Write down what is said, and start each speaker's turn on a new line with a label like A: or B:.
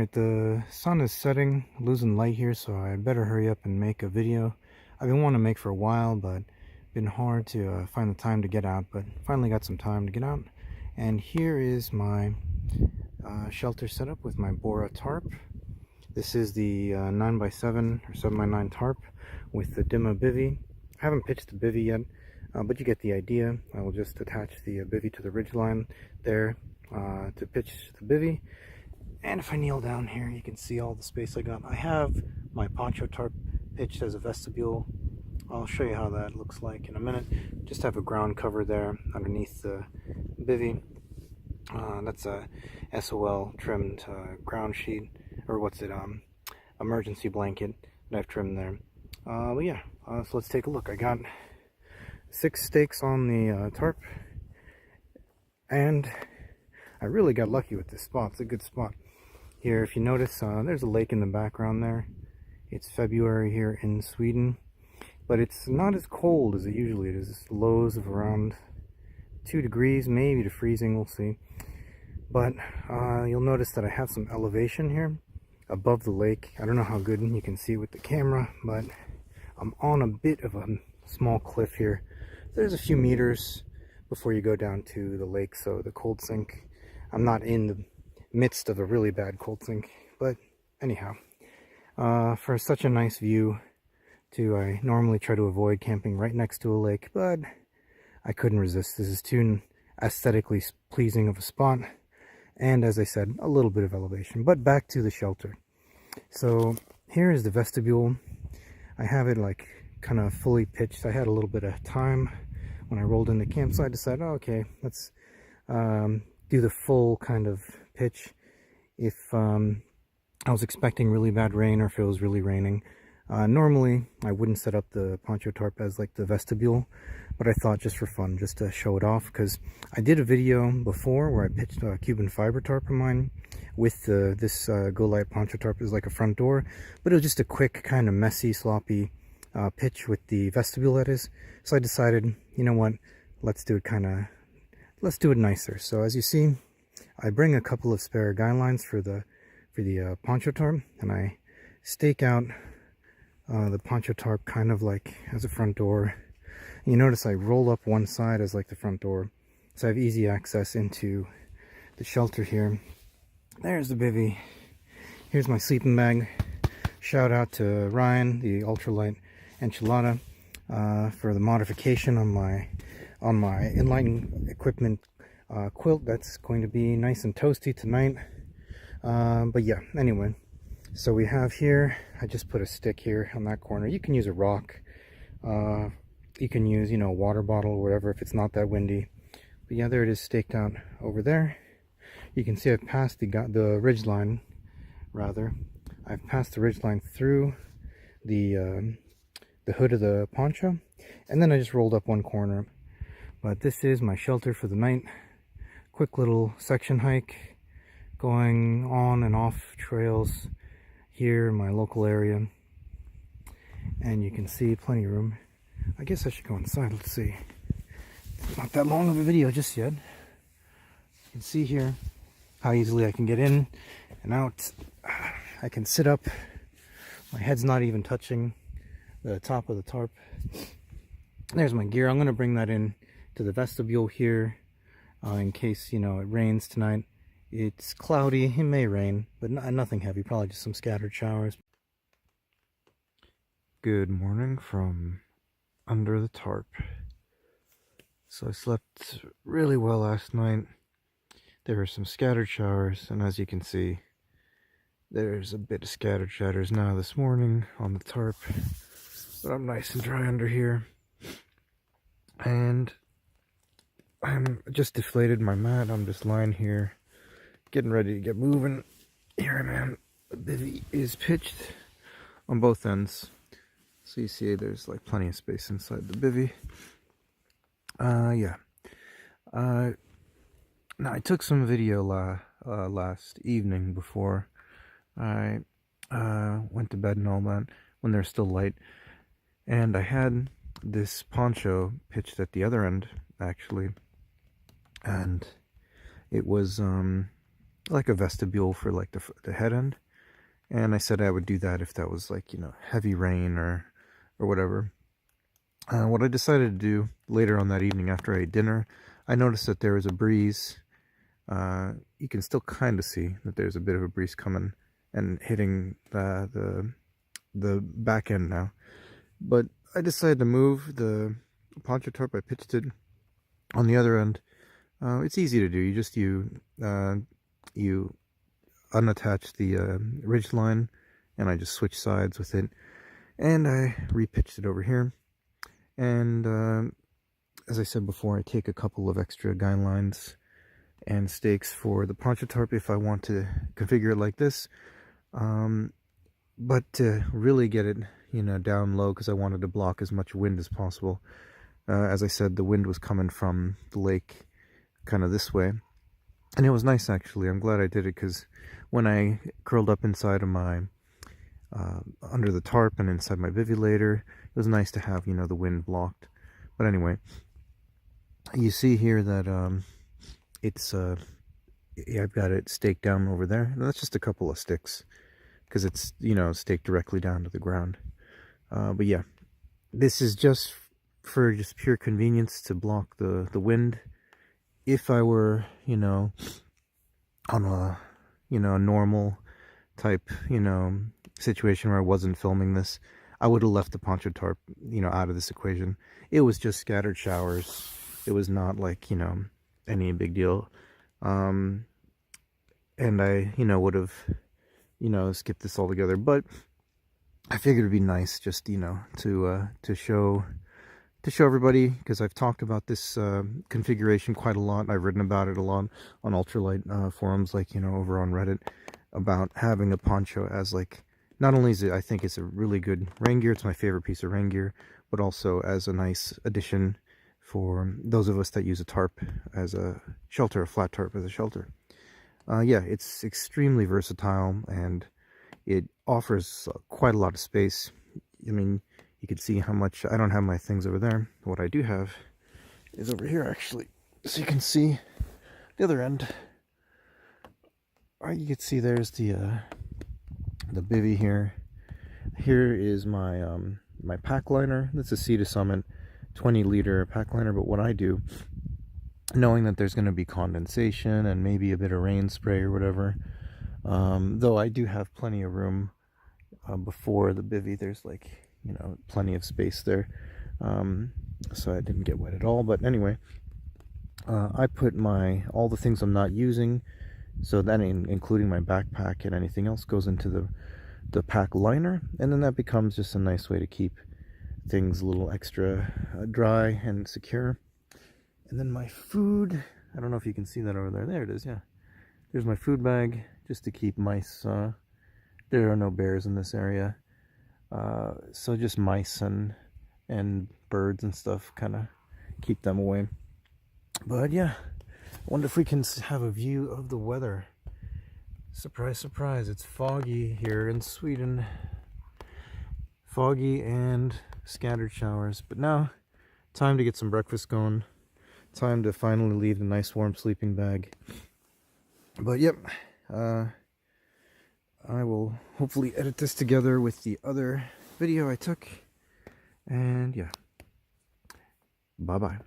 A: Alright, the sun is setting, losing light here, so I better hurry up and make a video. I've been wanting to make for a while, but been hard to find the time to get out, but finally got some time to get out. And here is my shelter setup with my Borah tarp. This is the 9x7 or 7x9 tarp with the Dimma Bivy. I haven't pitched the Bivy yet, but you get the idea. I will just attach the Bivy to the ridgeline there to pitch the Bivy. And if I kneel down here, you can see all the space I got. I have my poncho tarp pitched as a vestibule. I'll show you how that looks like in a minute. Just have a ground cover there underneath the Bivy. That's a SOL trimmed ground sheet, or what's it, emergency blanket that I've trimmed there. But yeah, so let's take a look. I got 6 stakes on the tarp, and I really got lucky with this spot. It's a good spot. Here, if you notice, there's a lake in the background there. It's February here in Sweden, but it's not as cold as it usually is. Lows of around 2 degrees, maybe to freezing, we'll see. But you'll notice that I have some elevation here above the lake. I don't know how good you can see with the camera, but I'm on a bit of a small cliff here. There's a few meters before you go down to the lake, so the cold sink. I'm not in the midst of a really bad cold sink, but anyhow, for such a nice view I normally try to avoid camping right next to a lake, but I couldn't resist. This is too aesthetically pleasing of a spot, and as I said, a little bit of elevation. But back to the shelter. So here is the vestibule. I have it like kind of fully pitched. I had a little bit of time when I rolled into camp, so I decided, oh, okay, let's do the full kind of pitch. If I was expecting really bad rain, or if it was really raining, normally I wouldn't set up the poncho tarp as like the vestibule, but I thought just for fun, just to show it off, because I did a video before where I pitched a Cuban fiber tarp of mine with this Go Light poncho tarp as like a front door, but it was just a quick kind of messy, sloppy pitch with the vestibule, that is. So I decided, you know what, let's do it nicer. So as you see, I bring a couple of spare guy lines for the poncho tarp, and I stake out the poncho tarp kind of like as a front door. And you notice I roll up one side as like the front door, so I have easy access into the shelter here. There's the Bivy. Here's my sleeping bag. Shout out to Ryan, the ultralight enchilada, for the modification on my inline equipment quilt. That's going to be nice and toasty tonight. But yeah, anyway, so we have here, I just put a stick here on that corner. You can use a rock, you can use, you know, a water bottle or whatever if it's not that windy. But yeah, there it is, staked out over there. You can see I've passed the ridge line, rather. I've passed the ridge line through the hood of the poncho, and then I just rolled up one corner. But this is my shelter for the night. Quick little section hike, going on and off trails here in my local area, and you can see plenty of room. I guess I should go inside. Let's see. It's not that long of a video just yet. You can see here how easily I can get in and out. I can sit up. My head's not even touching the top of the tarp. There's my gear. I'm going to bring that in to the vestibule here in case, you know, it rains tonight. It's cloudy. It may rain, but nothing heavy. Probably just some scattered showers. Good morning from under the tarp. So I slept really well last night. There were some scattered showers, and as you can see, there's a bit of scattered showers now this morning on the tarp. But I'm nice and dry under here. And I'm just deflated my mat. I'm just lying here, getting ready to get moving. Here I am. The Bivy is pitched on both ends. So you see there's like plenty of space inside the Bivy. Yeah. Now I took some video last evening before I went to bed and all that, when there's still light. And I had this poncho pitched at the other end, actually. And it was like a vestibule for like the head end. And I said I would do that if that was like, you know, heavy rain or whatever. What I decided to do later on that evening after I ate dinner, I noticed that there was a breeze. You can still kind of see that there's a bit of a breeze coming and hitting the back end now. But I decided to move the poncho tarp. I pitched it on the other end. It's easy to do. You unattach the ridge line, and I just switch sides with it, and I repitched it over here. And as I said before, I take a couple of extra guide lines and stakes for the poncho tarp if I want to configure it like this. But to really get it, you know, down low, because I wanted to block as much wind as possible. As I said, the wind was coming from the lake kind of this way. And it was nice, actually. I'm glad I did it, because when I curled up inside of my, under the tarp and inside my bivy later, it was nice to have, you know, the wind blocked. But anyway, you see here that it's, yeah, I've got it staked down over there. And that's just a couple of sticks, because it's, you know, staked directly down to the ground. But yeah, this is just for just pure convenience to block the wind. If I were, you know, on a, you know, normal type, you know, situation where I wasn't filming this, I would have left the poncho tarp, you know, out of this equation. It was just scattered showers. It was not like, you know, any big deal. And I, you know, would have, you know, skipped this altogether. But I figured it'd be nice just, you know, to show everybody, because I've talked about this configuration quite a lot. I've written about it a lot on ultralight forums, like, you know, over on Reddit, about having a poncho as, like, not only is it, I think it's a really good rain gear, it's my favorite piece of rain gear, but also as a nice addition for those of us that use a tarp as a shelter, a flat tarp as a shelter. Yeah, it's extremely versatile, and it offers quite a lot of space. I mean, you can see how much, I don't have my things over there. What I do have is over here, actually. So you can see the other end. Alright, you can see there's the bivy here. Here is my my pack liner. That's a Sea to Summit 20-liter pack liner. But what I do, knowing that there's going to be condensation and maybe a bit of rain spray or whatever, though I do have plenty of room before the bivy. There's, like, you know, plenty of space there, so I didn't get wet at all. But anyway, I put all the things I'm not using, so then including my backpack and anything else, goes into the pack liner, and then that becomes just a nice way to keep things a little extra dry and secure. And then my food, I don't know if you can see that over there. There it is. Yeah, there's my food bag, just to keep mice. There are no bears in this area. So just mice and birds and stuff, kind of keep them away. But yeah, I wonder if we can have a view of the weather. Surprise, surprise, it's foggy here in Sweden. Foggy and scattered showers. But now, time to get some breakfast going. Time to finally leave the nice warm sleeping bag. But yep, I will hopefully edit this together with the other video I took. And yeah, bye-bye.